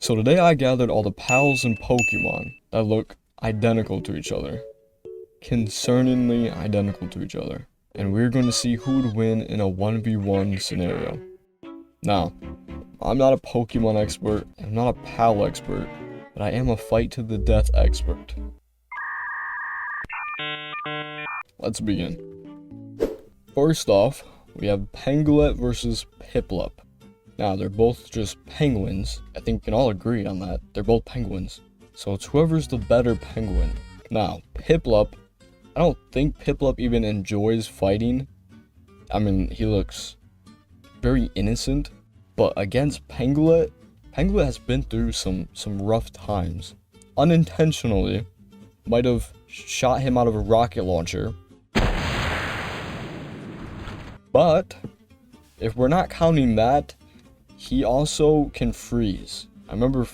So today I gathered all the pals and Pokemon that look identical to each other. Concerningly identical to each other. And we're going to see who would win in a 1v1 scenario. Now, I'm not a Pokemon expert, I'm not a pal expert, but I am a fight to the death expert. Let's begin. First off, we have Penlet versus Piplup. Now, they're both just penguins. I think we can all agree on that. They're both penguins. So it's whoever's the better penguin. Now, Piplup, I don't think Piplup even enjoys fighting. I mean, he looks very innocent. But against Penlet, Penlet has been through some rough times. Unintentionally, might have shot him out of a rocket launcher. But, if we're not counting that, he also can freeze. I remember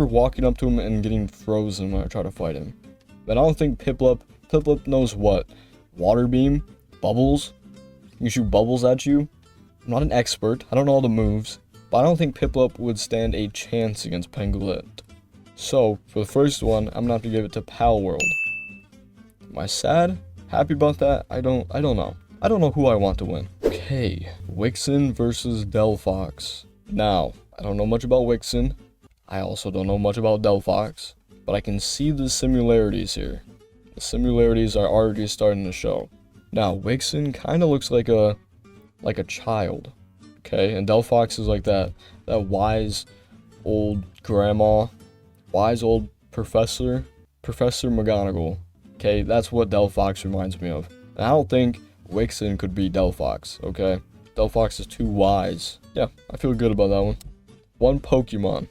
walking up to him and getting frozen when I tried to fight him. But I don't think Piplup knows what? Water beam? Bubbles? You can shoot bubbles at you? I'm not an expert, I don't know all the moves, but I don't think Piplup would stand a chance against Penlet. So, for the first one, I'm gonna have to give it to Palworld. Am I sad? Happy about that? I don't know. I don't know who I want to win. Okay, Ixon versus Delphox. Now, I don't know much about Ixon. I also don't know much about Delphox, but I can see the similarities here. The similarities are already starting to show. Now, Ixon kind of looks like a child, okay? And Delphox is like that wise old grandma, wise old Professor McGonagall. Okay, that's what Delphox reminds me of. And I don't think Ixon could be Delphox, okay? Delphox is too wise. Yeah, I feel good about that one. One Pokemon.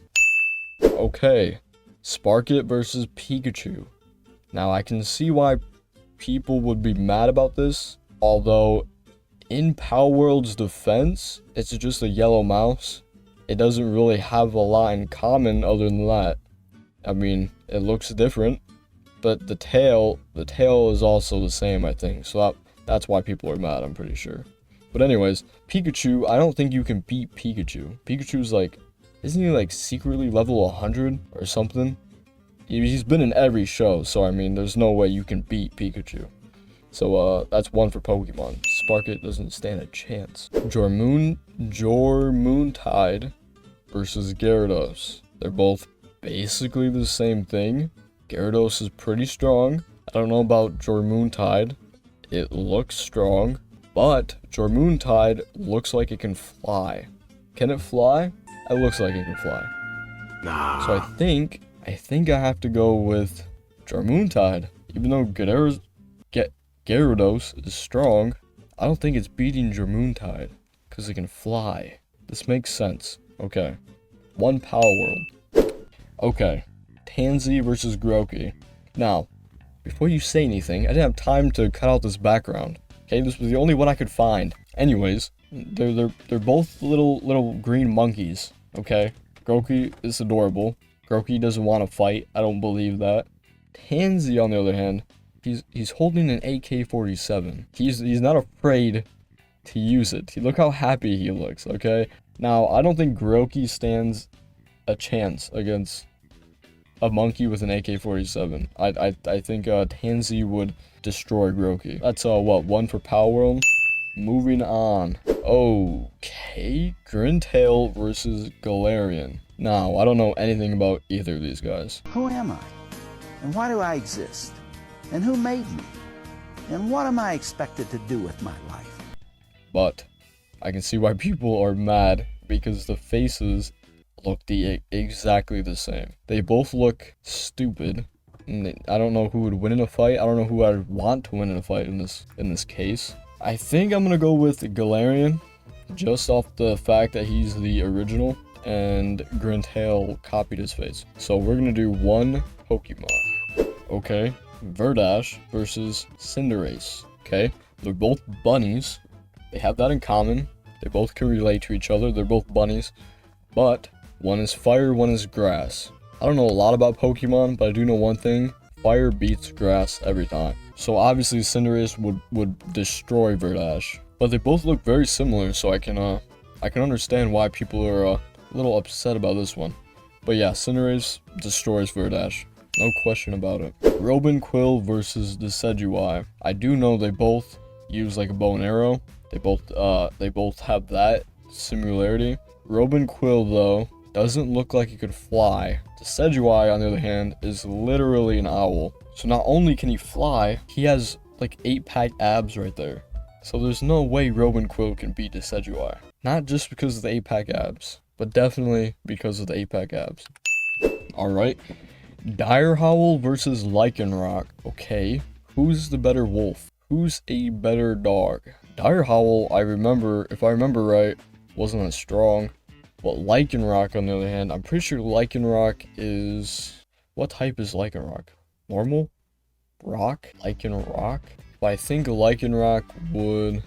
Okay, Sparkit versus Pikachu. Now, I can see why people would be mad about this, although in Palworld's defense, it's just a yellow mouse. It doesn't really have a lot in common other than that. I mean, it looks different, but the tail is also the same, I think. So that's why people are mad, I'm pretty sure. But anyways, Pikachu, I don't think you can beat Pikachu. Pikachu's like, isn't he like secretly level 100 or something? He's been in every show, so I mean, there's no way you can beat Pikachu. So that's one for Pokemon. Sparkit doesn't stand a chance. Jormuntide versus Gyarados. They're both basically the same thing. Gyarados is pretty strong. I don't know about Jormuntide. It looks strong, but Jormuntide looks like it can fly. Can it fly? It looks like it can fly. Nah. So I think I have to go with Jormuntide. Even though Gyarados is strong, I don't think it's beating Jormuntide because it can fly. This makes sense. Okay. One Palworld. Okay. Tany versus Groi. Now, before you say anything, I didn't have time to cut out this background. Okay, this was the only one I could find. Anyways, they're both little green monkeys. Okay, Groi is adorable. Groi doesn't want to fight. I don't believe that. Tany, on the other hand, he's holding an AK-47. He's not afraid to use it. Look how happy he looks. Okay, now I don't think Groi stands a chance against a monkey with an AK-47. I think Tany would destroy Groi. That's what, one for Palworld. Moving on. Okay, Grintail versus Galarian. Now, I don't know anything about either of these guys. Who am I? And why do I exist? And who made me? And what am I expected to do with my life? But I can see why people are mad because the faces look exactly the same. They both look stupid. And I don't know who would win in a fight. I don't know who I'd want to win in a fight in this case. I think I'm gonna go with Galarian, just off the fact that he's the original and Grintail copied his face. So we're gonna do one Pokemon. Okay, Verdos versus Cinderace. Okay, they're both bunnies. They have that in common. They both can relate to each other. They're both bunnies, but one is fire, one is grass. I don't know a lot about Pokemon, but I do know one thing. Fire beats grass every time. So obviously Cinderace would destroy Verdos. But they both look very similar, so I can understand why people are a little upset about this one. But yeah, Cinderace destroys Verdos. No question about it. Robin Quill versus Decidueye. I do know they both use like a bow and arrow. They both have that similarity. Robin Quill though doesn't look like he could fly. Decidueye on the other hand is literally an owl. So not only can he fly, he has like 8-pack abs right there. So there's no way Robin Quill can beat Decidueye. Not just because of the 8-pack abs, but definitely because of the 8-pack abs. Alright. Howell versus Lycanroc. Okay, who's the better wolf? Who's a better dog? Howell, if I remember right, wasn't as strong. But Lycanroc, on the other hand, I'm pretty sure Lycanroc is... What type is Lycanroc? Normal? Rock? Lycanroc? But I think Lycanroc would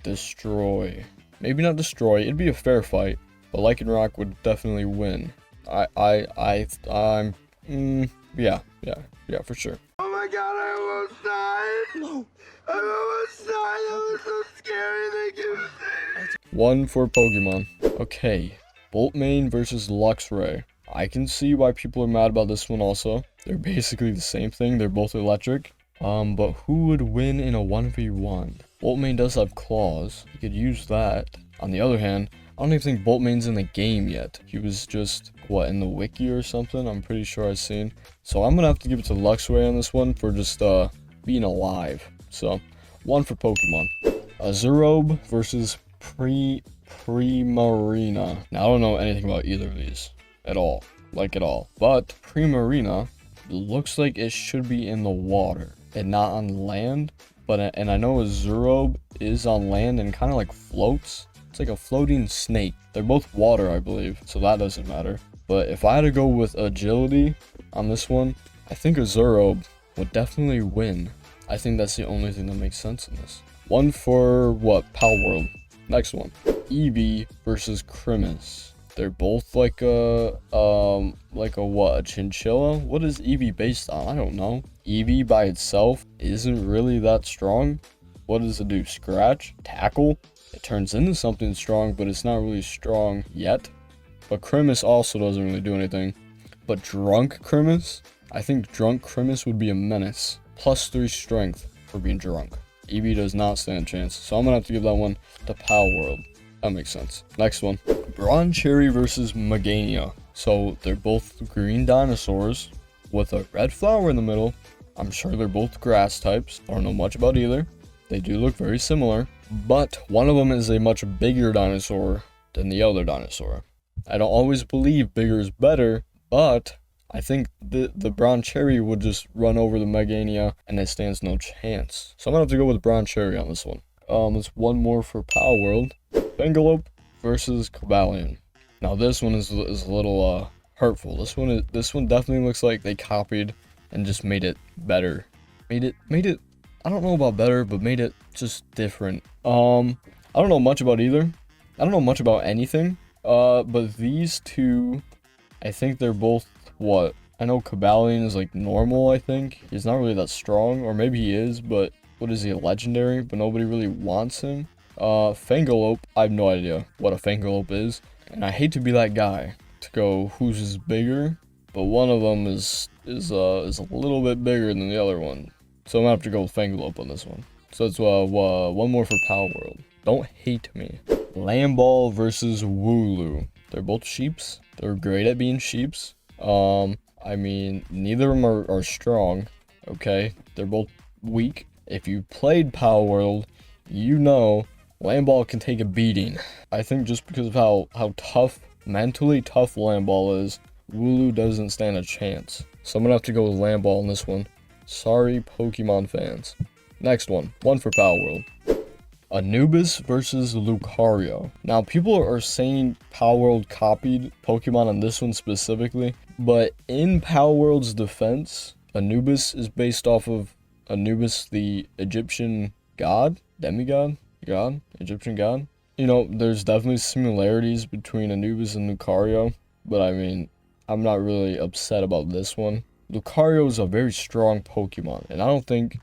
destroy. Maybe not destroy, it'd be a fair fight. But Lycanroc would definitely win. Yeah, for sure. Oh my god, I almost died! No! I almost died! That was so scary, thank you! One for Pokemon. Okay, Boltmane versus Luxray. I can see why people are mad about this one also. They're basically the same thing, they're both electric. But who would win in a 1v1? Boltmane does have claws, he could use that. On the other hand, I don't even think Boltmane's in the game yet. He was just, what, in the wiki or something? I'm pretty sure I've seen. So I'm gonna have to give it to Luxray on this one for just, being alive. So, one for Pokemon. Zurob versus Primarina. Now, I don't know anything about either of these. At all. Like, at all. But, Primarina looks like it should be in the water. And not on land. And I know a Zurob is on land and kind of like floats. It's like a floating snake. They're both water, I believe, so that doesn't matter. But if I had to go with agility on this one, I think a Zurob would definitely win. I think that's the only thing that makes sense in this. One for, what, Palworld. Next one. Eevee versus Criis. They're both like a what, a chinchilla? What is Eevee based on? I don't know. Eevee by itself isn't really that strong. What does it do? Scratch? Tackle? It turns into something strong, but it's not really strong yet. But Criis also doesn't really do anything. But Drunk Criis? I think Drunk Criis would be a menace. +3 strength for being drunk. Eevee does not stand a chance. So I'm going to have to give that one to Palworld. That makes sense. Next one. Broncherry versus Magia. So they're both green dinosaurs with a red flower in the middle. I'm sure they're both grass types. I don't know much about either. They do look very similar. But one of them is a much bigger dinosaur than the other dinosaur. I don't always believe bigger is better, but I think the Broncherry would just run over the Magia and it stands no chance. So I'm gonna have to go with Broncherry on this one. There's one more for Palworld. Penlet versus Cabalan. Now this one is a little hurtful. This one definitely looks like they copied and just made it better. Made it I don't know about better, but made it just different. I don't know much about either. I don't know much about anything. But these two, I think they're both what? I know Cabalan is like normal, I think. He's not really that strong, or maybe he is, but what is he, a legendary? But nobody really wants him. Fangelope, I have no idea what a Fangelope is. And I hate to be that guy to go whose is bigger, but one of them is a little bit bigger than the other one. So I'm gonna have to go with Fangelope on this one. So it's one more for Palworld. Don't hate me. Lambo versus Wooloo. They're both sheeps. They're great at being sheeps. I mean, neither of them are strong. Okay, they're both weak. If you played Palworld, you know Lambo can take a beating. I think just because of how tough, mentally tough Lambo is, Wooloo doesn't stand a chance. So I'm gonna have to go with Lambo on this one. Sorry, Pokemon fans. Next one for Palworld. Anubis versus Lucario. Now, people are saying Palworld copied Pokemon on this one specifically, but in Palworld's defense, Anubis is based off of Anubis, the Egyptian god, demigod, god, Egyptian god. You know, there's definitely similarities between Anubis and Lucario, but I mean, I'm not really upset about this one. Lucario is a very strong Pokemon, and I don't think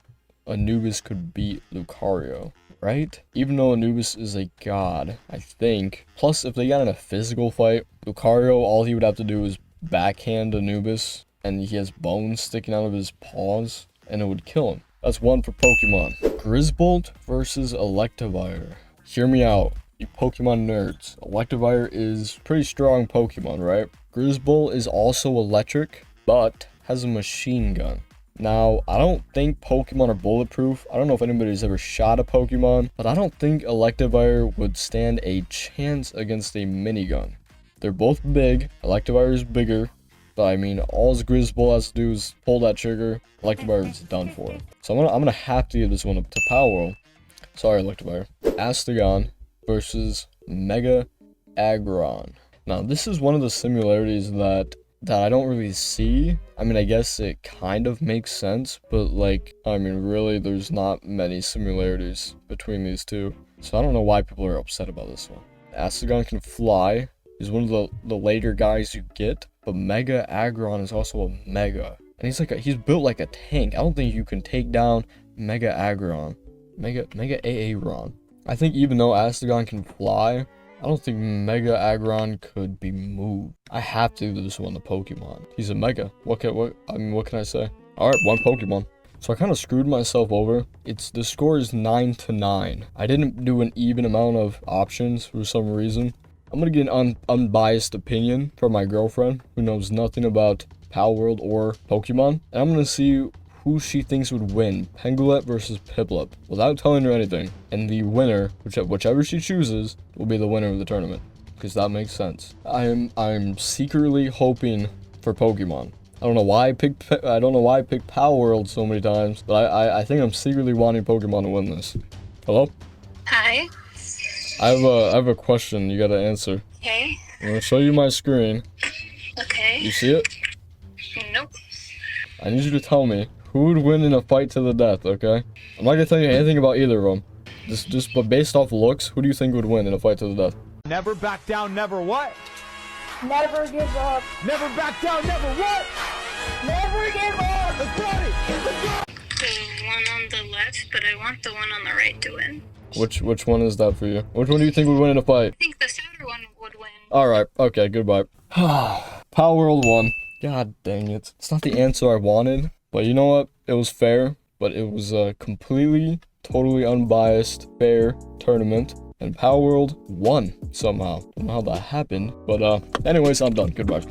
Anubis could beat Lucario, right? Even though Anubis is a god, I think. Plus, if they got in a physical fight, Lucario, all he would have to do is backhand Anubis, and he has bones sticking out of his paws, and it would kill him. That's one for Pokemon. Grisbolt versus Electivire. Hear me out, you Pokemon nerds. Electivire is pretty strong Pokemon, right? Grisbolt is also electric, but has a machine gun. Now, I don't think Pokemon are bulletproof. I don't know if anybody's ever shot a Pokemon, but I don't think Electivire would stand a chance against a minigun. They're both big. Electivire is bigger, but I mean, all Grisbolt has to do is pull that trigger. Electivire is done for. So I'm gonna have to give this one up to Palworld. Sorry, Electivire. Astegon versus Mega Aggron. Now, this is one of the similarities that I don't really see. I mean, I guess it kind of makes sense, but like, I mean, really, there's not many similarities between these two. So I don't know why people are upset about this one. Astegon can fly. He's one of the later guys you get, but Mega Aggron is also a Mega. And he's built like a tank. I don't think you can take down Mega Aggron. Mega Aaron. I think even though Astegon can fly, I don't think Mega Aggron could be moved. I have to do this one to Pokemon. He's a Mega. What can I say? Alright, one Pokemon. So I kind of screwed myself over. The score is 9-9. I didn't do an even amount of options for some reason. I'm gonna get an unbiased opinion from my girlfriend, who knows nothing about Palworld or Pokemon. And I'm gonna see who she thinks would win, Penlet versus Piplup, without telling her anything. And the winner, whichever she chooses, will be the winner of the tournament, because that makes sense. I'm secretly hoping for Pokemon. I don't know why I picked Palworld so many times, but I think I'm secretly wanting Pokemon to win this. Hello? Hi. I have a question you gotta answer. Okay. I'm gonna show you my screen. Okay. You see it? Nope. I need you to tell me who would win in a fight to the death, okay? I'm not gonna tell you anything about either of them. But based off looks, who do you think would win in a fight to the death? Never back down, never what? Never give up. Never back down, never what? Never give up. Let's got it. Let's go. The one on the left, but I want the one on the right to win. Which one is that for you? Which one do you think would win in a fight? I think the center one would win. Alright, okay, goodbye. Palworld won. God dang it. It's not the answer I wanted, but you know what? It was fair, but it was a completely, totally unbiased, fair tournament. And Palworld won somehow. Don't know how that happened, but anyways, I'm done. Goodbye.